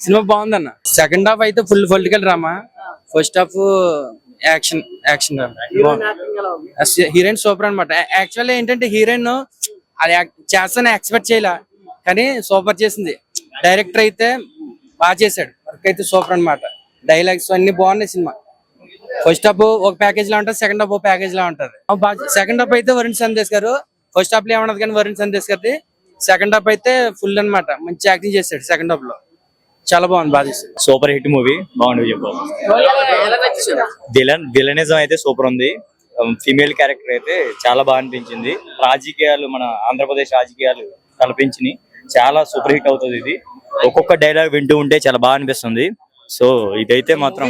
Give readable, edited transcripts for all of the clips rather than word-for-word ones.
Cinema బాగుందన్న. Second half అయితే full political drama, first half action action heroine super అనమాట. Actually ఏంటంటే heroine అది చేస్తాను ఎక్స్పెక్ట్ చేయలే, కానీ సూపర్ చేసింది. డైరెక్టర్ అయితే బాగా చేశాడు, వర్క్ అయితే సూపర్ అనమాట. డైలాగ్స్ అన్ని బాగున్నాయి. సినిమా ఫస్ట్ హాఫ్ ఒక ప్యాకేజ్ లా ఉంటుంది, సెకండ్ హాఫ్ ఒక ప్యాకేజ్ లా ఉంటుంది. సెకండ్ హాఫ్ అయితే వరుణ్ సందేశ్ గారు, ఫస్ట్ హాఫ్ లో ఏమన్నది కానీ వరుణ్ సందేశ్ గారిది. సెకండ్ హాఫ్ అయితే ఫుల్ అనమాట, మంచి యాక్టింగ్ చేశాడు సెకండ్ హాఫ్ లో, చాలా బాగుంది, బాగా చేశాడు. సూపర్ హిట్ మూవీ, బాగుంది. విలనిజం అయితే సూపర్ ఉంది. ఫీమేల్ క్యారెక్టర్ అయితే చాలా బాగా అనిపించింది. రాజకీయాలు, మన ఆంధ్రప్రదేశ్ రాజకీయాలు కల్పించి చాలా సూపర్ హిట్ అవుతుంది. ఇది ఒక్కొక్క డైలాగ్ వింటూ ఉంటే చాలా బాగా అనిపిస్తుంది. సో ఇదైతే మాత్రం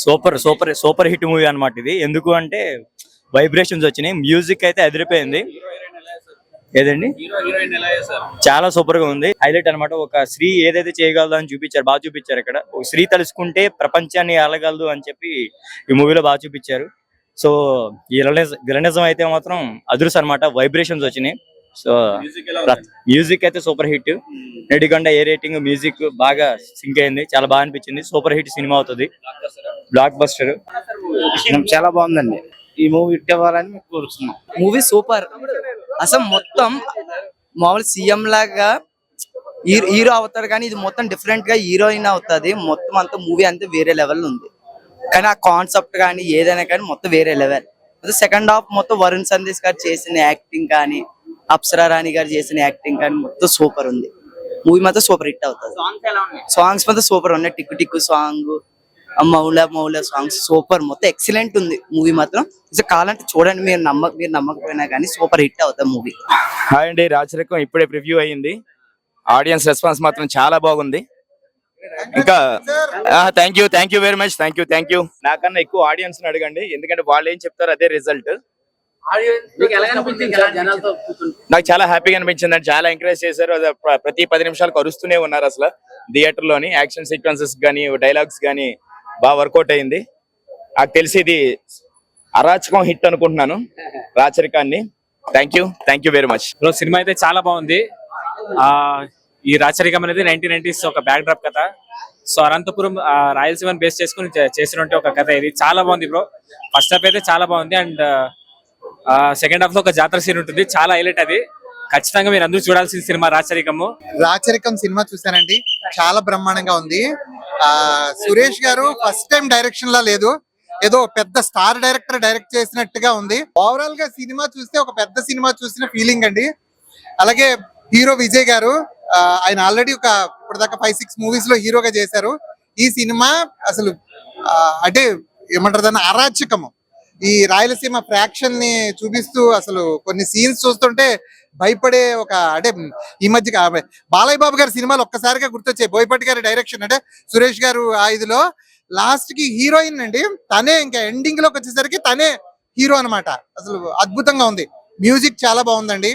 super super super hit movie అన్నమాట ఇది. ఎందుకు అంటే వైబ్రేషన్స్ వచ్చినాయి, మ్యూజిక్ అయితే అదిరిపోయింది. ఏదండి, చాలా సూపర్ గా ఉంది. హైలైట్ అనమాట. ఒక స్త్రీ ఏదైతే చేయగలదో అని చూపించారు, బాగా చూపించారు. ఇక్కడ ఒక స్త్రీ తలుసుకుంటే ప్రపంచాన్ని ఆలగలదు అని చెప్పి ఈ మూవీలో బాగా చూపించారు. సో ఈ విలనిజం అయితే మాత్రం అదుర్స్ అనమాట, వైబ్రేషన్స్ వచ్చినాయి. సో మ్యూజిక్ అయితే సూపర్ హిట్. నెడిగొండ ఏ రేటింగ్, మ్యూజిక్ బాగా సింక్ అయింది, చాలా బాగా అనిపించింది. సూపర్ హిట్ సినిమా అవుతుంది, బ్లాక్ బస్టర్. చాలా బాగుందండి. ఈ మూవీ హిట్ అవ్వాలని కోరుతున్నాం. Movie super. అసలు మొత్తం మామూలు సీఎం లాగా హీరో అవుతాడు, కానీ ఇది మొత్తం డిఫరెంట్ గా హీరోయిన్ అవుతుంది. మొత్తం అంతా మూవీ అంతా వేరే లెవెల్ ఉంది, కానీ ఆ కాన్సెప్ట్ కానీ ఏదైనా కానీ మొత్తం వేరే లెవెల్. సెకండ్ హాఫ్ మొత్తం వరుణ్ సందేశ్ గారు చేసిన యాక్టింగ్ కానీ, అప్సరా రాణి గారు చేసిన యాక్టింగ్ కానీ మొత్తం సూపర్ ఉంది. మూవీ మాత్రం సూపర్ హిట్ అవుతుంది. సాంగ్స్ మాత్రం సూపర్ ఉన్నాయి. టిక్కు టిక్కు సాంగ్, మౌలా మౌలా సాంగ్స్ సూపర్, మొత్తం ఎక్సలెంట్ ఉంది మూవీ మాత్రం. కావాలంటే చూడండి, మీరు నమ్మకపోయినా కానీ సూపర్ హిట్ అవుతుంది మూవీ. హాయ్ అండి, రాచరికం ఇప్పుడే ప్రివ్యూ అయ్యింది. ఆడియన్స్ రెస్పాన్స్ మాత్రం చాలా బాగుంది. ఇంకా thank you very much. Thank you. నాకన్నా ఎక్కువ ఆడియన్స్ ని అడగండి, ఎందుకంటే వాళ్ళు ఏం చెప్తారు అదే రిజల్ట్. నాకు చాలా హ్యాపీగా అనిపించింది అండి. చాలా ఎంకరేజ్ చేశారు. ప్రతి 10 నిమిషాలకు అరుస్తూనే ఉన్నారు. అసలు థియేటర్ లోని యాక్షన్ సీక్వెన్సెస్ గానీ, డైలాగ్స్ గానీ బాగా వర్కౌట్ అయింది. నాకు తెలిసి ఇది అరాచకం హిట్ అనుకుంటున్నాను, రాచరికాన్ని. Thank you very much. సినిమా అయితే చాలా బాగుంది. ఈ రాచరికం అనేది 1990s ఒక బ్యాక్ డ్రాప్ కథ. సో అనంతపురం రాయలసీమని బేస్ చేసుకుని చేసినట్టు ఒక కథ. ఇది చాలా బాగుంది బ్రో. ఫస్ట్ హాఫ్ అయితే చాలా బాగుంది, అండ్ సెకండ్ హాఫ్ లో ఒక జాతర సీన్ ఉంటుంది, చాలా హైలైట్. అది ఖచ్చితంగా మీరు అందరూ చూడాల్సిన సినిమా రాచరికం సినిమా చూసానండి, చాలా బ్రహ్మాండంగా ఉంది. సురేష్ గారు ఫస్ట్ టైం డైరెక్షన్ లా లేదు, ఏదో పెద్ద స్టార్ డైరెక్టర్ డైరెక్ట్ చేసినట్టుగా ఉంది. ఓవరాల్ గా సినిమా చూస్తే ఒక పెద్ద సినిమా చూసిన ఫీలింగ్ అండి. అలాగే హీరో విజయ్ గారు, ఆయన ఆల్రెడీ ఇప్పటిదాకా 5-6 మూవీస్ లో హీరోగా చేశారు. ఈ సినిమా అసలు అంటే ఏమంటారు దాన్ని, అరాచకము. ఈ రాయలసీమ ఫ్రాక్షన్ ని చూపిస్తూ అసలు కొన్ని సీన్స్ చూస్తుంటే భయపడే అంటే ఈ మధ్య బాలయ్య బాబు గారి సినిమాలు ఒక్కసారిగా గుర్తొచ్చాయి. బోయపాటి గారి డైరెక్షన్, అంటే సురేష్ గారు ఇదిలో లాస్ట్ కి హీరోయిన్ అండి తనే, ఇంకా ఎండింగ్ లోకి వచ్చేసరికి తనే హీరో అనమాట. అసలు అద్భుతంగా ఉంది. మ్యూజిక్ చాలా బాగుందండి.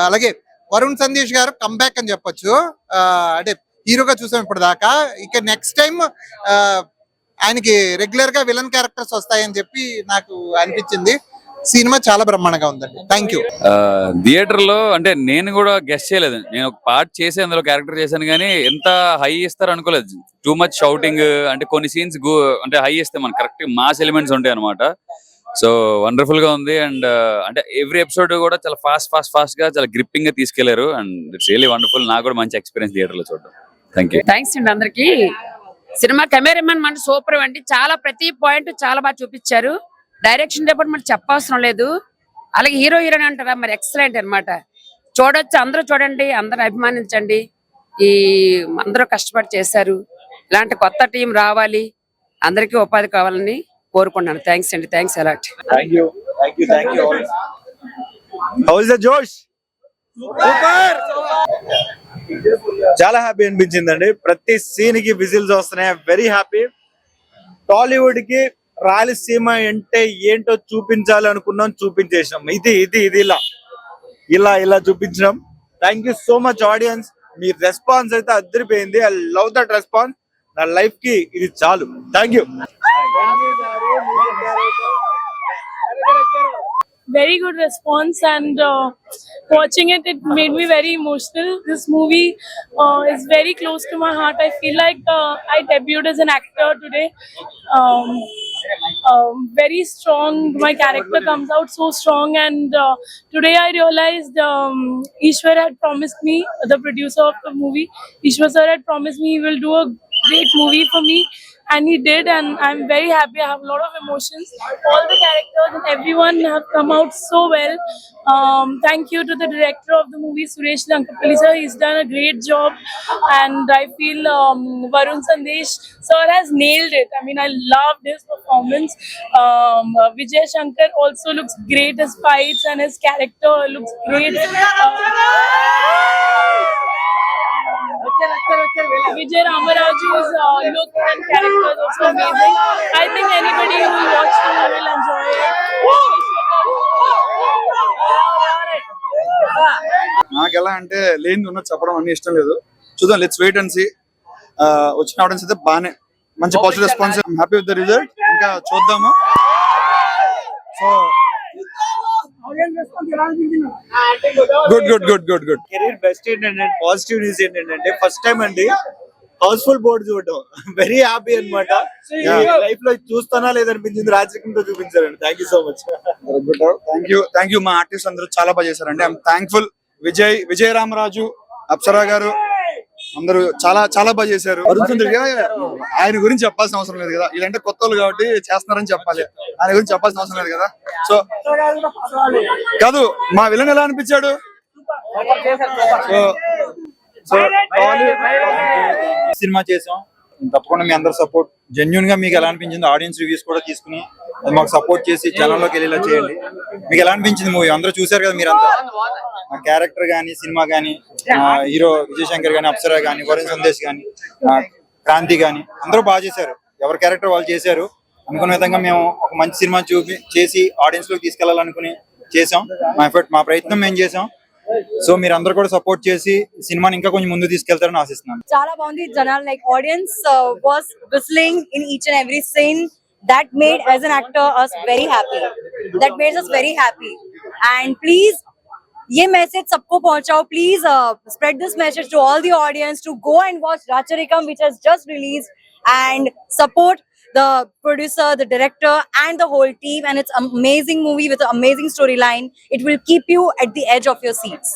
అలాగే వరుణ్ సందేశ్ గారు కంబ్యాక్ అని చెప్పొచ్చు. అంటే హీరోగా చూసాం ఇప్పుడు దాకా, ఇక నెక్స్ట్ టైం ఆయనకి రెగ్యులర్ గా విలన్ క్యారెక్టర్స్ వస్తాయని చెప్పి నాకు అనిపించింది. సినిమా చాలా బ్రహ్మాండంగా ఉందండి. Thank you. థియేటర్ లో అంటే నేను కూడా గెస్ట్ చేయలేదు. నేను ఒక పార్ట్ చేసి అందులో క్యారెక్టర్ చేశాను, కానీ ఎంత హై ఇస్తారు అనుకోలేదు. టూ మచ్ షౌటింగ్, అంటే కొన్ని సీన్స్ అంటే హై ఇస్తే మనకి కరెక్ట్ మాస్ ఎలిమెంట్స్ ఉంటాయి అనమాట. సో వండర్ఫుల్ గా ఉంది. అండ్ అంటే ఎవ్రీ ఎపిసోడ్ కూడా చాలా ఫాస్ట్ గా చాలా గ్రిప్పింగ్ గా తీసుకెళ్లారు. And it's really wonderful. నాకు కూడా మంచి ఎక్స్పీరియన్స్ థియేటర్ లో చూడడం. థ్యాంక్స్ అండి అందరికి. సినిమా కెమెరామెన్ మన సూపర్ అండి. చాలా ప్రతి పాయింట్ చాలా బాగా చూపించారు. డైరెక్షన్ డిపార్ట్మెంట్ చెప్పవసరం లేదు. అలాగే హీరో హీరోయిన్ అంటారా, మరి ఎక్సలెంట్ అనమాట. చూడొచ్చు, అందరూ చూడండి, అందరూ అభిమానించండి. అందరూ కష్టపడి చేశారు. ఇలాంటి కొత్త టీం రావాలి, అందరికీ ఉపాధి కావాలని కోరుకున్నాను. థ్యాంక్స్ అండి. Thanks a lot. చాలా హ్యాపీ అనిపించిందండి. ప్రతి సీన్ కి విజిల్స్ వస్తున్నాయి. Very happy. టాలీవుడ్ కి రాయలసీమ అంటే ఏంటో చూపించాలి అనుకున్నాం, చూపించేసాం. ఇది ఇలా చూపించడం. Thank you so much audience. Me response అయితే అదిరిపోయింది. I love that response. నా లైఫ్ కి ఇది చాలు. Thank you. very good response, and watching it made me very emotional. This movie is very close to my heart. I feel like I debuted as an actor today. Um, very strong. My character comes out so strong, and today I realized Ishwar had promised me, the producer of the movie, Ishwar sir had promised me he will do a great movie for me, and he did, and I'm very happy. I have a lot of emotions. All the characters and everyone have come out so well. Thank you to the director of the movie, Suresh Lankapalli sir. He's done a great job, and I feel Varun Sandesh sir has nailed it. I mean, I loved his performance. Vijay Shankar also looks great. His fights and his character looks great. Vijay Ramaraju's look and character is also amazing. I think anybody who will watch the movie will enjoy it. నాకు ఎలా అంటే లేని ఉన్నది చెప్పడం అన్ని ఇష్టం లేదు. చూద్దాం, లెట్స్ వెయిట్ అండ్ సీ. వచ్చిన ఆడియన్స్ అయితే బాగానే మంచి positive response. Happy with the result. ఇంకా చూద్దాము. So good good good good good. Career best ఏంటంటే పాజిటివ్ న్యూస్ ఏంటంటే ఫస్ట్ టైం అండి హౌస్ఫుల్ బోర్డు చూడటం. వెరీ హ్యాపీ అన్నమాట. లైఫ్ లో చూస్తానా లేదనిపించింది. రాజకీయంతో చూపించారండి. Thank you so much. Thank you. మా ఆర్టిస్ట్ అందరూ చాలా బాగా చేశారండి. I'm thankful. విజయ్ రామరాజు, అప్సరా గారు అందరూ చాలా చాలా బాగా చేశారు. వరుణ్ సందేశ్ ఆయన గురించి చెప్పాల్సిన అవసరం లేదు కదా, ఇదంటే కొత్త వాళ్ళు కాబట్టి చేస్తున్నారని చెప్పాలి. ఆయన గురించి చెప్పాల్సిన అవసరం లేదు కదా. సో కాదు, మా విలన్ ఎలా అనిపించాడు? సో సినిమా చేసాం, తప్పకుండా మీ అందరు సపోర్ట్. జెన్యున్ గా మీకు ఎలా అనిపించింది ఆడియన్స్ రివ్యూస్ కూడా తీసుకుని అది మాకు సపోర్ట్ చేసి జనంలోకి వెళ్ళేలా చేయండి. మీకు ఎలా అనిపించింది మూవీ? అందరూ చూసారు కదా మీరంతా. క్యారెక్టర్ గానీ, సినిమా గానీ, హీరో విజయ్ శంకర్ గానీ, అప్సరా గానీ, వరుణ్ సందేశ్ గానీ, క్రాంతి గానీ అందరూ బాగా చేశారు. ఎవరి క్యారెక్టర్ వాళ్ళు చేశారు. అనుకున్న విధంగా మేము ఒక మంచి సినిమా చేసి ఆడియన్స్ లోకి తీసుకెళ్లాలనుకుని చేసాం. మా ప్రయత్నం మేము చేసాం. సో మీరు అందరూ కూడా సపోర్ట్ చేసి సినిమాని ఇంకా కొంచెం ముందు తీసుకెళ్తారని ఆశిస్తున్నాను. చాలా బాగుంది. జనాలు like audience was whistling in each and every scene. That made as an actor us very happy. That made us very happy. And please ये मैसेज सबको पहुंचाओ. Please spread this message to all the audience to go and watch Racharikam, which has just released, and support the producer, the director, and the whole team. And it's an amazing movie with an amazing storyline. It will keep you at the edge of your seats.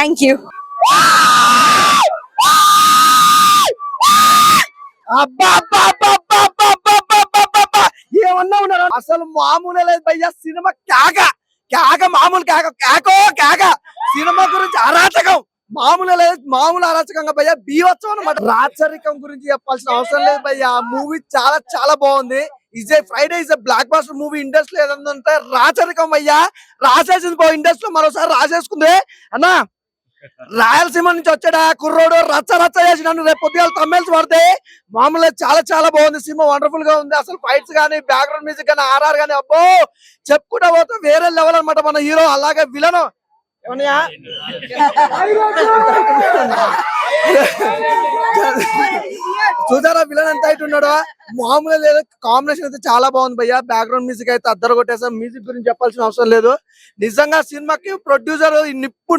Thank you. ఏమన్నా ఉన్నారు అసలు మామూలు లేదు భయ్యా. Cinema కేక మామూలు కేక. Cinema గురించి అరాచకం మామూలు లేదు, మామూలు అరాచకంగా భయ్యా. బీవత్సం అన్నమాట. రాచరికం గురించి చెప్పాల్సిన అవసరం లేదు భయ్యా. మూవీ చాలా చాలా బాగుంది. Friday is blockbuster movie. Industry ఏదంటే రాచరికం భయ్యా. రాసేసింది ఇండస్ట్రీలో మరోసారి రాసేసుకుంది అన్నా. రాయలసీమ నుంచి వచ్చాడా కుర్రోడు రచ్చ చేసి నన్ను రేపు పొద్దుగాల తమిళ్ పడితే మామూలుగా చాలా చాలా బాగుంది. సినిమా వండర్ఫుల్ గా ఉంది. అసలు ఫైట్స్ గానీ, బ్యాక్గ్రౌండ్ మ్యూజిక్ గానీ, ఆర్ఆర్ గానీ అబ్బో చెప్పుకుంటా పోతే వేరే లెవెల్ అన్నమాట మన హీరో. అలాగే విలను చూసారా విలన్ ఎంత అయితే ఉన్నాడో, మామూలుగా లేదు. కాంబినేషన్ అయితే చాలా బాగుంది భయ్యా. బ్యాక్గ్రౌండ్ మ్యూజిక్ అయితే అద్దరు కొట్టేసాం. మ్యూజిక్ గురించి చెప్పాల్సిన అవసరం లేదు. నిజంగా సినిమాకి ప్రొడ్యూసర్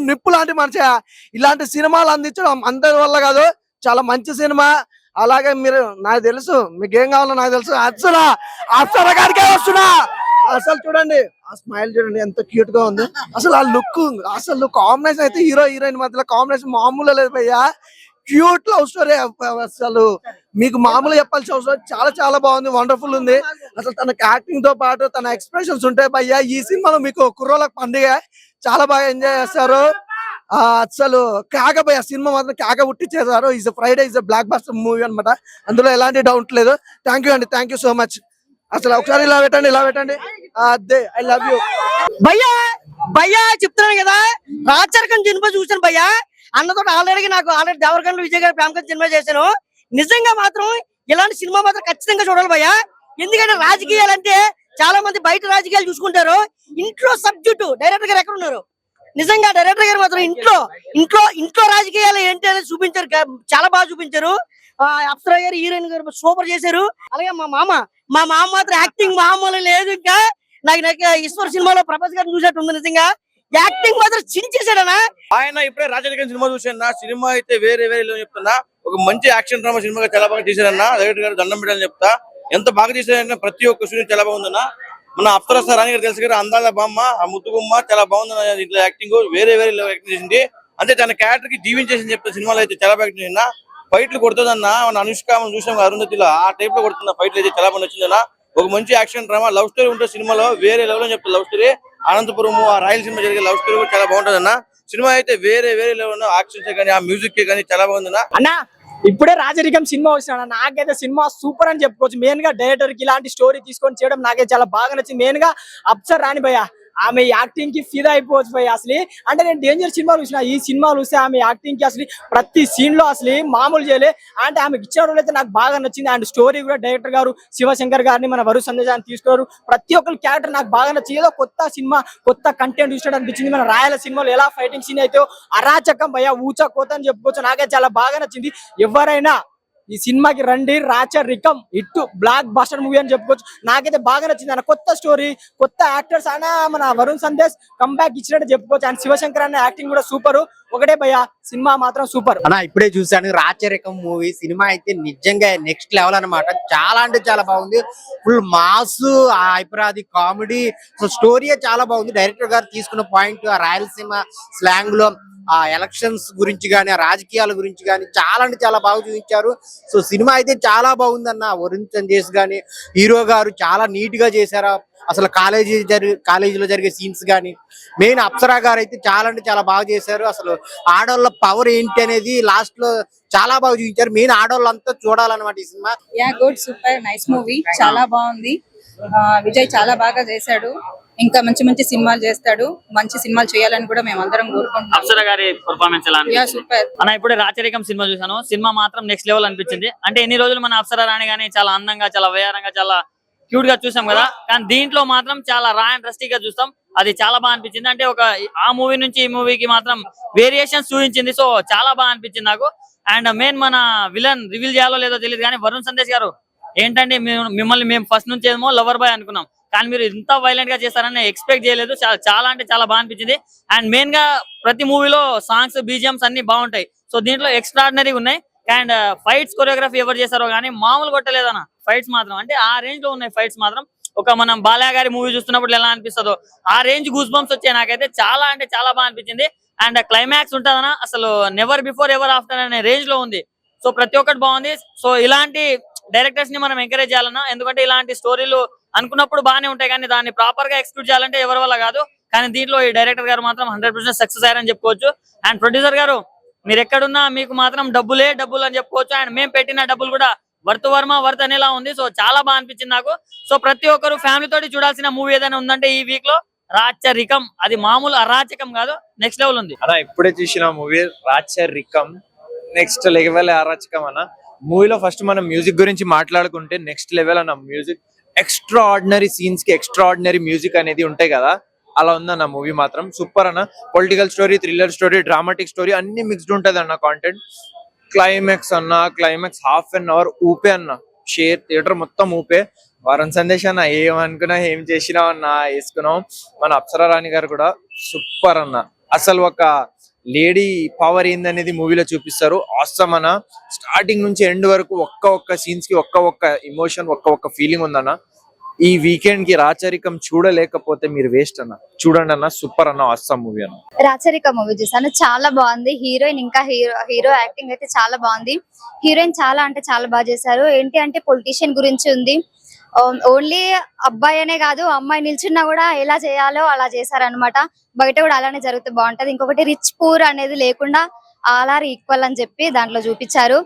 నిప్పు లాంటి మనిషి. ఇలాంటి సినిమాలు అందించడం అందరి వల్ల కాదు. చాలా మంచి సినిమా. అలాగే మీరు, నాకు తెలుసు మీకేం కావాలో నాకు తెలుసు. అప్సరా గారికే వస్తున్నా. అసలు చూడండి ఆ స్మైల్ చూడండి ఎంత క్యూట్ గా ఉంది. అసలు ఆ లుక్, అసలు కాంబినేషన్ అయితే హీరో హీరోయిన్ మధ్యలో కాంబినేషన్ మామూలు లేదు భయ్యా. Cute love story. అసలు మీకు మామూలు చెప్పాల్సిన అవసరం. చాలా చాలా బాగుంది, వండర్ఫుల్ ఉంది. అసలు తన యాక్టింగ్ తో పాటు తన ఎక్స్ప్రెషన్స్ ఉంటాయి భయ్యా. ఈ సినిమాలో మీకు కుర్రోళ్ళకి పండుగ. చాలా బాగా ఎంజాయ్ చేస్తారు. అసలు కేక భయ్యా. సినిమా మాత్రం కేక పుట్టించేసారు. Friday is blockbuster movie అనమాట. అందులో ఎలాంటి డౌట్ లేదు. థ్యాంక్ యూ అండి. Thank you so much. అసలు ఒకసారి ఇలా పెట్టండి. అదే ఐ లవ్ యూ భయ్యా. చెప్తున్నాను కదా, రాచరికం సినిమా చూసాను భయ్యా. అన్నతో ఆల్రెడీ దేవరకొండ విజయ్ గారి ప్రేమకం సినిమా చేశాను. నిజంగా మాత్రం ఇలాంటి సినిమా మాత్రం ఖచ్చితంగా చూడాలి భయ్యా. ఎందుకంటే రాజకీయాలు అంటే చాలా మంది బయట రాజకీయాలు చూసుకుంటారు. ఇంట్లో సబ్జెక్ట్ డైరెక్టర్ గారు ఎక్కడ ఉన్నారు? నిజంగా డైరెక్టర్ గారు మాత్రం ఇంట్లో రాజకీయాలు ఏంటి అనేది చూపించారు. చాలా బాగా చూపించారు. అప్సరా గారు, హీరోయిన్ గారు సూపర్ చేశారు. అలాగే మా మామ మాత్రం యాక్టింగ్ మామూలు లేదు. ఇంకా నాకు ఈశ్వర్ సినిమాలో ప్రభాస్ గారిని చూసినట్టు ఉంది నిజంగా. యాక్టింగ్ మాత్రం చించేసాడనా. ఆయన ఇప్పుడే రాజరికం సినిమా చూసాను. సినిమా అయితే వేరే చెప్తున్నా. ఒక మంచి యాక్షన్ డ్రామా సినిమాగా చాలా బాగా తీశారన్నా. డైరెక్టర్ గారు దండం పెట్టాలని చెప్తా. ఎంత బాగా తీశారన్నా, ప్రతి ఒక్క సీన్ చాలా బాగుందన్నా. మన అప్సరస రాణి గారు తెలుసు కదా, అందాల బామ్మ, ఆ ముద్దు బొమ్మ చాలా బాగుందన్న. ఇట్లా యాక్టింగ్ వేరే యాక్టింగ్ చేసింది. అంటే తన క్యారెక్టర్ కి జీవించేసి చెప్తే సినిమాలో అయితే చాలా బాగా చేసిందన్నా. ఫైట్లు కొడుతుందన్నా. మన అనుష్క మనం చూసాం అరుంధతిలో, ఆ టైప్ లో కొడుతున్న ఫైట్లు అయితే చాలా బాగా నచ్చిందన్నా. ఒక మంచి యాక్షన్ డ్రామా లవ్ స్టోరీ ఉంటుంది సినిమాలో, వేరే లెవెల్ అని చెప్తారు. లవ్ స్టోరీ అనంతపురం ఆ రాయలసీమ జరిగే లవ్ స్టోరీ కూడా చాలా బాగుంటుంది అన్న. సినిమా అయితే వేరే లెవెల్, యాక్షన్స్ కానీ ఆ మ్యూజిక్ కానీ చాలా బాగుందన్న. అన్నా ఇప్పుడే రాజరికం సినిమా వచ్చినా, నాకైతే సినిమా సూపర్ అని చెప్పుకోవచ్చు. మెయిన్ గా డైరెక్టర్ కి ఇలాంటి స్టోరీ తీసుకొని చేయడం నాకైతే చాలా బాగా నచ్చింది. మెయిన్ గా అప్సర్ రాణి భయ్య, ఆమె యాక్టింగ్ కి ఫిదా అయిపోవచ్చు భయ్య. అసలు అంటే నేను డేంజర్ సినిమాలు చూసిన, ఈ సినిమాలు చూస్తే ఆమె యాక్టింగ్ కి అసలు ప్రతి సీన్ లో అసలు మామూలు చేయలే. అంటే ఆమెకి ఇచ్చిన రోజు అయితే నాకు బాగా నచ్చింది. అండ్ స్టోరీ కూడా డైరెక్టర్ గారు శివశంకర్ గారిని, మన వరుణ్ సందేశాన్ని తీసుకున్నారు. ప్రతి ఒక్కరి క్యారెక్టర్ నాకు బాగా నచ్చింది. ఏదో కొత్త సినిమా, కొత్త కంటెంట్ చూసినట్టు అనిపించింది. మన రాయల సినిమాలో ఎలా ఫైటింగ్ సీన్ అయితే అరాచకం భయ్య, ఊచా కోత అని చెప్పుకోవచ్చు. నాకైతే చాలా బాగా నచ్చింది. ఎవరైనా ఈ సినిమాకి రండి, రాచరికం ఇట్టు బ్లాక్ బస్టర్ మూవీ అని చెప్పుకోవచ్చు. నాకైతే బాగా నచ్చింది అన్న. కొత్త స్టోరీ, కొత్త యాక్టర్స్ అయినా మన వరుణ్ సందేశ్ కంబ్యాక్ ఇచ్చినట్టు చెప్పుకోవచ్చు. అండ్ శివశంకర్ అన్న యాక్టింగ్ కూడా సూపర్. ఒకటే భయ్య, సినిమా మాత్రం సూపర్ అన్న. ఇప్పుడే చూసాను రాచరికం మూవీ. సినిమా అయితే నిజంగా నెక్స్ట్ లెవెల్ అనమాట. చాలా అంటే చాలా బాగుంది. Full mass, Hyper Aadi comedy, story చాలా బాగుంది. డైరెక్టర్ గారు తీసుకున్న పాయింట్ ఆ రాయలసీమ స్లాంగ్ లో, ఆ ఎలక్షన్స్ గురించి కానీ, ఆ రాజకీయాల గురించి కానీ చాలా అంటే చాలా బాగా చూపించారు. సో సినిమా అయితే చాలా బాగుందన్న. వరుణ్ సందేశ్ గానీ, హీరో గారు చాలా నీట్ గా చేశారు. అసలు కాలేజీలో జరిగే సీన్స్ కానీ, మెయిన్ అప్సరా గారు అయితే చాలా అంటే చాలా బాగా చేశారు. అసలు ఆడవాళ్ళ పవర్ ఏంటి అనేది లాస్ట్ లో చాలా బాగా చూపించారు. మెయిన్ ఆడవాళ్ళంతా చూడాలన్నమాట ఈ cinema. Yeah good, super nice movie, చాలా బాగుంది. విజయ్ చాలా బాగా చేశాడు. ఇంకా మంచి మంచి సినిమాలు చేస్తాడు. మంచి సినిమాలు చేయాలని కూడా మేము అందరం కోరుకుంటున్నాం. అప్సరా గారి పర్ఫార్మెన్స్ ఎలా యా సూపర్ అన్న. ఇప్పుడే రాచరికం సినిమా చూసాను. సినిమా మాత్రం నెక్స్ట్ లెవెల్ అనిపించింది. అంటే ఎన్ని రోజులు మన అప్సరా రాణి గానీ చాలా అందంగా, చాలా వయారంగా, చాలా క్యూట్ గా చూసాం కదా. కానీ దీంట్లో మాత్రం చాలా రా అండ్ రస్టిక్ గా చూస్తాం. అది చాలా బాగా అనిపించింది. అంటే ఒక ఆ మూవీ నుంచి ఈ మూవీకి మాత్రం వేరియేషన్స్ చూపించింది. సో చాలా బాగా అనిపించింది నాకు. అండ్ మెయిన్ మన విలన్ రివీల్ చేయాలో లేదో తెలియదు కానీ వరుణ్ సందేశ్ గారు ఏంటంటే మిమ్మల్ని మేము ఫస్ట్ నుంచి ఏమో లవర్ బాయ్ అనుకున్నాం, కానీ మీరు ఇంత వైలెంట్ గా చేస్తారని ఎక్స్పెక్ట్ చేయలేదు. చాలా అంటే చాలా బాగా అనిపించింది. అండ్ మెయిన్ గా ప్రతి మూవీలో సాంగ్స్, బీజిఎంస్ అన్ని బాగుంటాయి. సో దీంట్లో ఎక్స్ట్రాడినరీ ఉన్నాయి. అండ్ ఫైట్స్ కొరియోగ్రఫీ ఎవరు చేశారో కానీ మామూలు కొట్టలేదన్న. ఫైట్స్ మాత్రం అంటే ఆ రేంజ్ లో ఉన్నాయి. ఫైట్స్ మాత్రం ఒక మనం బాలయ్య గారి మూవీ చూస్తున్నప్పుడు ఎలా అనిపిస్తుందో ఆ రేంజ్ గూస్ బంప్స్ వచ్చాయి. నాకైతే చాలా అంటే చాలా బాగా అనిపించింది. అండ్ క్లైమాక్స్ ఉంటుందన్న, అసలు నెవర్ బిఫోర్ ఎవర్ ఆఫ్టర్ అనే రేంజ్ లో ఉంది. సో ప్రతి ఒక్కటి బాగుంది. సో ఇలాంటి డైరెక్టర్స్ ని మనం ఎంకరేజ్ చేయాలన్నా, ఎందుకంటే ఇలాంటి స్టోరీలు అనుకున్నప్పుడు బాగానే ఉంటాయి కానీ దాన్ని ప్రాపర్ గా ఎక్స్క్యూట్ చేయాలంటే ఎవరి వల్ల కాదు. కానీ దీంట్లో ఈ డైరెక్టర్ గారు మాత్రం 100% సక్సెస్ అయ్యారని చెప్పుకోవచ్చు. అండ్ ప్రొడ్యూసర్ గారు మీరు ఎక్కడున్నా మీకు మాత్రం డబ్బులు అని చెప్పుకోవచ్చు. అండ్ మేము పెట్టిన డబ్బులు కూడా వర్త్ అనేలా ఉంది. సో చాలా బాగా అనిపించింది నాకు. సో ప్రతి ఒక్కరు ఫ్యామిలీ తోటి చూడాల్సిన మూవీ ఏదైనా ఉందంటే ఈ వీక్ లో రాచరికం. అది మామూలు అరాచకం కాదు, నెక్స్ట్ లెవెల్ ఉంది అన్న. ఇప్పుడే చూసిన మూవీ రాచరికం నెక్స్ట్ లెవెల్ అరాచకం అన్న. మూవీలో ఫస్ట్ మనం మ్యూజిక్ గురించి మాట్లాడుకుంటే నెక్స్ట్ లెవెల్ అన్న. మ్యూజిక్ ఎక్స్ట్రా ఆర్డినరీ సీన్స్ కి ఎక్స్ట్రా ఆర్డినరీ మ్యూజిక్ అనేది ఉంటాయి కదా, అలా ఉందన్న మూవీ మాత్రం సూపర్ అన్న. Political story, thriller story, dramatic story అన్ని మిక్స్డ్ ఉంటది అన్న. Content climax half an hour ఊపే అన్న. థియేటర్ మొత్తం ఊపే. వరుణ్ సందేశ్ అన్న ఏమనుకున్నా, ఏం చేసినావు అన్న వేసుకున్నాం. మన అప్సరా రాణి గారు కూడా సూపర్ అన్న. అసలు ఒక లేడీ పవర్ ఏందనేది మూవీలో చూపిస్తారు. ఆసమ్ అన్న. స్టార్టింగ్ నుంచి ఎండ్ వరకు ఒక్క సీన్స్ కి ఒక్క ఇమోషన్, ఒక్క ఫీలింగ్ ఉందన్న. ఈ వీకెండ్ కి రాచరికం చూడలేకపోతే మీరు వేస్ట్ అన్న. చూడండి అన్న, సూపర్ అన్న, ఆసమ్ మూవీ అన్న. రాచరిక మూవీ చూసాను, చాలా బాగుంది. హీరోయిన్ ఇంకా హీరో యాక్టింగ్ అయితే చాలా బాగుంది. హీరోయిన్ చాలా అంటే చాలా బాగా చేశారు. ఏంటి అంటే పొలిటీషియన్ గురించి ఉంది. ఓన్లీ అబ్బాయి అనే కాదు, అమ్మాయి నిల్చున్నా కూడా ఎలా చేయాలో అలా చేశారనమాట. బయట కూడా అలానే జరిగితే బాగుంటది. ఇంకొకటి రిచ్ పూర్ అనేది లేకుండా ఆల్ ఆర్ ఈక్వల్ అని చెప్పి దాంట్లో చూపించారు.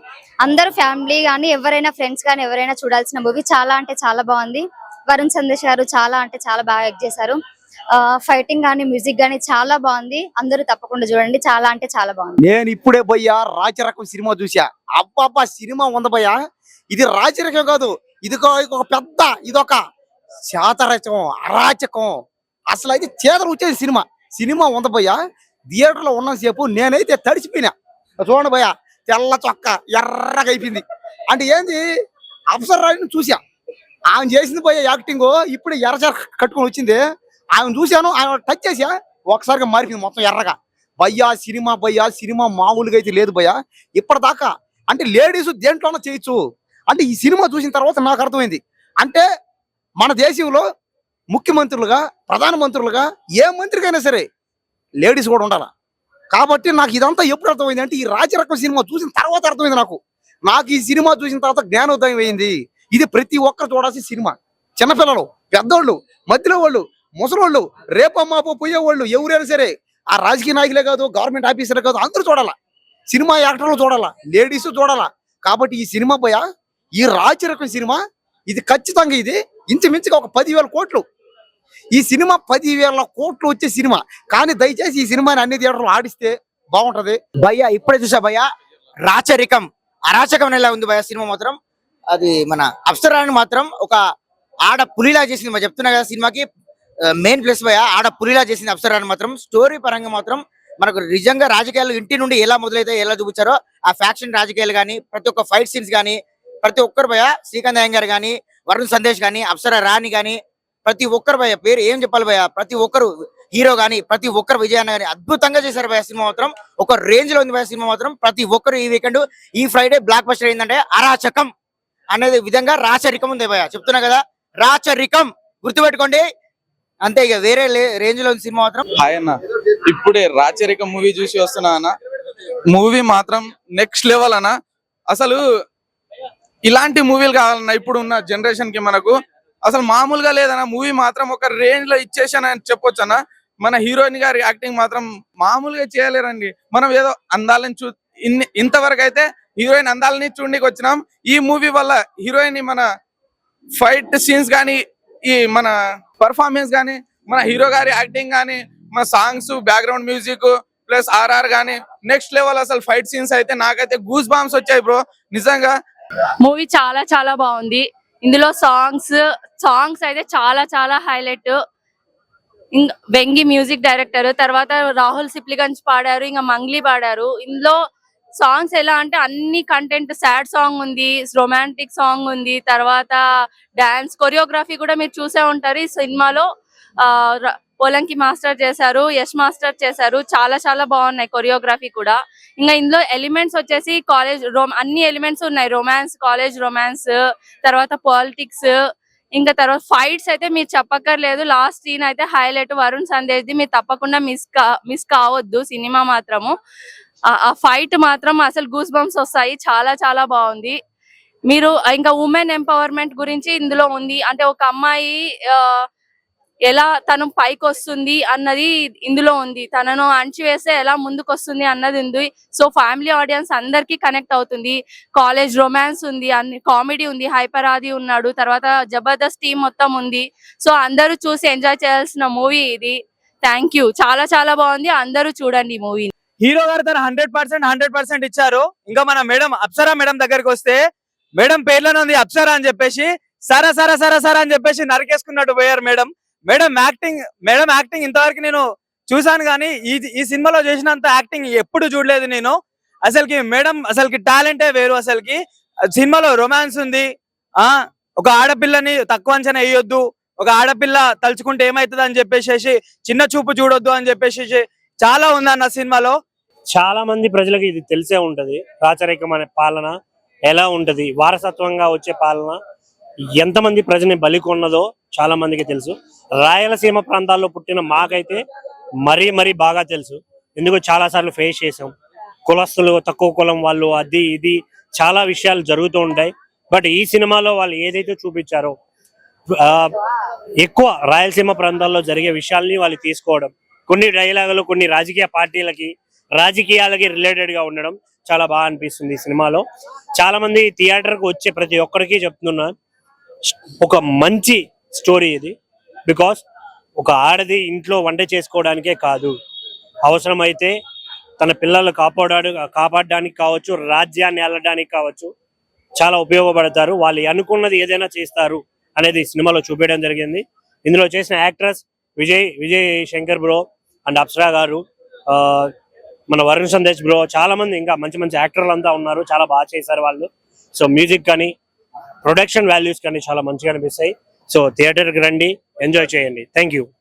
అందరూ ఫ్యామిలీ కానీ ఎవరైనా ఫ్రెండ్స్ కానీ ఎవరైనా చూడాల్సిన మూవీ. చాలా అంటే చాలా బాగుంది. వరుణ్ సందేశ్ గారు చాలా అంటే చాలా బాగా యాక్ట్ చేశారు. ఫైటింగ్ గానీ, మ్యూజిక్ గానీ చాలా బాగుంది. అందరూ తప్పకుండా చూడండి, చాలా అంటే చాలా బాగుంది. నేను ఇప్పుడే పోయా రాచరికం సినిమా చూసా. అబ్బా సినిమా ఉంది భయ్యా. ఇది రాచరికం కాదు, ఇదొక శాతరచం, అరాచకం. అసలు అయితే చేతలు వచ్చేది సినిమా ఉంది భయ్యా. థియేటర్ లో ఉన్నసేపు నేనైతే తడిసిపోయినా. చూడండి భయ్యా, తెల్ల చొక్క ఎర్రగా అయిపోయింది. అంటే ఏంది, అప్సరా రాణిని చూసా. ఆమె చేసింది పోయే యాక్టింగ్ ఇప్పుడు ఎర్రచర కట్టుకొని వచ్చింది. ఆమె చూశాను, ఆమె టచ్ చేసా ఒకసారిగా మారిపోయింది మొత్తం ఎర్రగా. భయ్యా సినిమా మామూలుగా అయితే లేదు భయ్యా ఇప్పటిదాకా. అంటే లేడీస్ దేంట్లోనో చేయొచ్చు అంటే ఈ సినిమా చూసిన తర్వాత నాకు అర్థమైంది. అంటే మన దేశంలో ముఖ్యమంత్రులుగా, ప్రధానమంత్రులుగా ఏ మంత్రికైనా సరే లేడీస్ కూడా ఉండాలి. కాబట్టి నాకు ఇదంతా ఎప్పుడు అర్థమైంది అంటే ఈ రాజరకం సినిమా చూసిన తర్వాత అర్థమైంది. నాకు ఈ సినిమా చూసిన తర్వాత జ్ఞానోదయం అయింది. ఇది ప్రతి ఒక్కరు చూడాల్సిన సినిమా. చిన్నపిల్లలు, పెద్దోళ్ళు, మధ్యలో వాళ్ళు, ముసలోళ్ళు, రేపమ్మాపో పోయేవాళ్ళు ఎవరైనా సరే, ఆ రాజకీయ నాయకులే కాదు, గవర్నమెంట్ ఆఫీసర్లే కాదు, అందరూ చూడాలా. సినిమా యాక్టర్లు చూడాలా, లేడీస్ చూడాలా. కాబట్టి ఈ సినిమా పోయా ఈ రాజరకం సినిమా ఇది ఖచ్చితంగా ఇది ఇంచుమించుగా ఒక 10,000 కోట్లు. ఈ సినిమా 10,000 కోట్లు వచ్చే సినిమా. కానీ దయచేసి ఈ సినిమాని అన్ని థియేటర్లు ఆడిస్తే బాగుంటది. భయ్యా ఇప్పుడే చూసా భయ్యా రాచరికం, అరాచకం ఎలా ఉంది భయ్యా సినిమా మాత్రం. అది మన అప్సరాని మాత్రం ఒక ఆడ పులిలా చేసింది భయ్యా. చెప్తున్నా కదా సినిమాకి మెయిన్ ప్లస్ భయ్యా ఆడ పులిలా చేసింది అప్సరాని మాత్రం. స్టోరీ పరంగా మాత్రం మనకు నిజంగా రాజకీయాలు ఇంటి నుండి ఎలా మొదలైతే ఎలా చూపించారో ఆ ఫ్యాక్షన్ రాజకీయాలు కానీ, ప్రతి ఒక్క ఫైట్ సీన్స్ కానీ, ప్రతి ఒక్కరు భయ్యా శ్రీకాంత్ అయ్యంగార్ కానీ, వరుణ్ సందేశ్ కానీ, అప్సరా రాణి కానీ, ప్రతి ఒక్కరు భయ్యా పేరు ఏం చెప్పాలి భయ్యా, ప్రతి ఒక్కరు హీరో గానీ, ప్రతి ఒక్కరు విజయాన్ని కానీ అద్భుతంగా చేశారు భయ్యా. సినిమా మాత్రం ఒక రేంజ్ లో ఉంది భయ్యా. సినిమా మాత్రం ప్రతి ఒక్కరు ఈ వీకెండ్ ఈ ఫ్రైడే బ్లాక్ బస్టర్ ఏంటంటే అరాచకం అనేది విధంగా రాచరికం ఉంది భయ్యా. చెప్తున్నా కదా రాచరికం గుర్తుపెట్టుకోండి అంతే, ఇక వేరే రేంజ్ లో ఉంది సినిమా మాత్రం. హాయ్ అన్న, ఇప్పుడే రాచరిక మూవీ చూసి వస్తున్నా అన్న. మూవీ మాత్రం నెక్స్ట్ లెవెల్ అన్న. అసలు ఇలాంటి మూవీలు కావాలన్నా ఇప్పుడు ఉన్న జనరేషన్ కి. మనకు అసలు మామూలుగా లేదన్న. మూవీ మాత్రం ఒక రేంజ్ లో ఇచ్చేసానని చెప్పొచ్చు అన్న. మన హీరోయిన్ గారి యాక్టింగ్ మాత్రం మామూలుగా చేయలేరండి. మనం ఏదో అందాలని ఇంతవరకు అయితే హీరోయిన్ అందాలని చూడడానికి వచ్చినాం. ఈ మూవీ వల్ల హీరోయిన్ మన ఫైట్ సీన్స్ కానీ, ఈ మన పర్ఫార్మెన్స్ కానీ, మన హీరో గారి యాక్టింగ్ కానీ, మన songs, background music plus RR కానీ నెక్స్ట్ లెవెల్. అసలు ఫైట్ సీన్స్ అయితే నాకైతే గూస్ బాంబ్స్ వచ్చాయి బ్రో నిజంగా. మూవీ చాలా చాలా బాగుంది. ఇందులో సాంగ్స్ అయితే చాలా చాలా హైలైట్. వెంగి మ్యూజిక్ డైరెక్టర్, తర్వాత రాహుల్ సిప్లిగంజ్ పాడారు, ఇంకా మంగ్లీ పాడారు. ఇందులో సాంగ్స్ ఎలా అంటే అన్ని కంటెంట్, సాడ్ సాంగ్ ఉంది, రొమాంటిక్ సాంగ్ ఉంది, తర్వాత డాన్స్ కొరియోగ్రఫీ కూడా మీరు చూసే ఉంటారు. ఈ సినిమాలో పోలంకి మాస్టర్ చేశారు, యష్ మాస్టర్ చేశారు. చాలా చాలా బాగున్నాయి కొరియోగ్రఫీ కూడా. ఇంకా ఇందులో ఎలిమెంట్స్ వచ్చేసి కాలేజ్ అన్ని ఎలిమెంట్స్ ఉన్నాయి. రొమాన్స్, కాలేజ్ రొమాన్స్, తర్వాత పాలిటిక్స్, ఇంకా తర్వాత ఫైట్స్ అయితే మీరు చెప్పక్కర్లేదు. లాస్ట్ సీన్ అయితే హైలైట్ వరుణ్ సందేశ్ ది, మీరు తప్పకుండా మిస్ కావద్దు సినిమా మాత్రము. ఆ ఫైట్ మాత్రం అసలు గూస్ బంప్స్ వస్తాయి. చాలా చాలా బాగుంది. మీరు ఇంకా ఉమెన్ ఎంపవర్మెంట్ గురించి ఇందులో ఉంది. అంటే ఒక అమ్మాయి ఎలా తను పైకి వస్తుంది అన్నది ఇందులో ఉంది. తనను అణచివేస్తే ఎలా ముందుకు వస్తుంది అన్నది ఉంది. సో ఫ్యామిలీ ఆడియన్స్ అందరికి కనెక్ట్ అవుతుంది. కాలేజ్ రొమాన్స్ ఉంది, అన్ని కామెడీ ఉంది, హైపర్ ఆది ఉన్నాడు, తర్వాత జబర్దస్త్ టీం మొత్తం ఉంది. సో అందరూ చూసి ఎంజాయ్ చేయాల్సిన మూవీ ఇది. Thank you. చాలా చాలా బాగుంది. అందరూ చూడండి ఈ మూవీ. హీరో గారు తన 100% ఇచ్చారు. ఇంకా మన మేడం అప్సరా మేడం దగ్గరికి వస్తే, మేడం పేర్లోనే ఉంది అప్సరా అని చెప్పేసి సరా సరా సరా సరా అని చెప్పేసి నరికేసుకున్నట్టు పోయారు మేడం. మేడం యాక్టింగ్ ఇంతవరకు నేను చూసాను కానీ ఈ సినిమాలో చేసినంత యాక్టింగ్ ఎప్పుడు చూడలేదు నేను. అసలుకి టాలెంటే వేరు. అసలుకి సినిమాలో రొమాన్స్ ఉంది. ఒక ఆడపిల్లని తక్కువ అంచనా వేయొద్దు, ఒక ఆడపిల్ల తలుచుకుంటే ఏమైతుంది అని చెప్పేసి చిన్న చూపు చూడొద్దు అని చెప్పేసి చాలా ఉందన్న సినిమాలో. చాలా మంది ప్రజలకు ఇది తెలిసే ఉంటది. రాచరికం అనే పాలన ఎలా ఉంటది, వారసత్వంగా వచ్చే పాలన ఎంతమంది ప్రజని బలికొన్నదో చాలా మందికి తెలుసు. రాయలసీమ ప్రాంతాల్లో పుట్టిన మాకైతే మరీ బాగా తెలుసు. ఎందుకు చాలా సార్లు ఫేస్ చేసాం. కులస్తులు, తక్కువ కులం వాళ్ళు, అది ఇది చాలా విషయాలు జరుగుతూ ఉంటాయి. బట్ ఈ సినిమాలో వాళ్ళు ఏదైతే చూపించారో ఎక్కువ రాయలసీమ ప్రాంతాల్లో జరిగే విషయాల్ని వాళ్ళు తీసుకోవడం, కొన్ని డైలాగులు కొన్ని రాజకీయాలకి రిలేటెడ్ గా ఉండడం చాలా బాగా అనిపిస్తుంది ఈ సినిమాలో. చాలా మంది థియేటర్కి వచ్చే ప్రతి ఒక్కరికి చెప్తున్నా, ఒక మంచి స్టోరీ ఇది. బికాస్ ఒక ఆడది ఇంట్లో వంట చేసుకోవడానికే కాదు, అవసరమైతే తన పిల్లలు కాపాడడానికి కావచ్చు, రాజ్యాన్ని వెళ్ళడానికి కావచ్చు, చాలా ఉపయోగపడతారు. వాళ్ళు అనుకున్నది ఏదైనా చేస్తారు అనేది సినిమాలో చూపించడం జరిగింది. ఇందులో చేసిన actress Vijay Shankar bro and Apsara గారు, మన వరుణ్ సందేశ్ బ్రో, చాలా మంది ఇంకా మంచి యాక్టర్లు అంతా ఉన్నారు. చాలా బాగా చేశారు వాళ్ళు. సో మ్యూజిక్ కానీ ప్రొడక్షన్ వాల్యూస్ కానీ చాలా మంచిగా అనిపిస్తాయి. సో థియేటర్కి రండి, ఎంజాయ్ చేయండి. Thank you.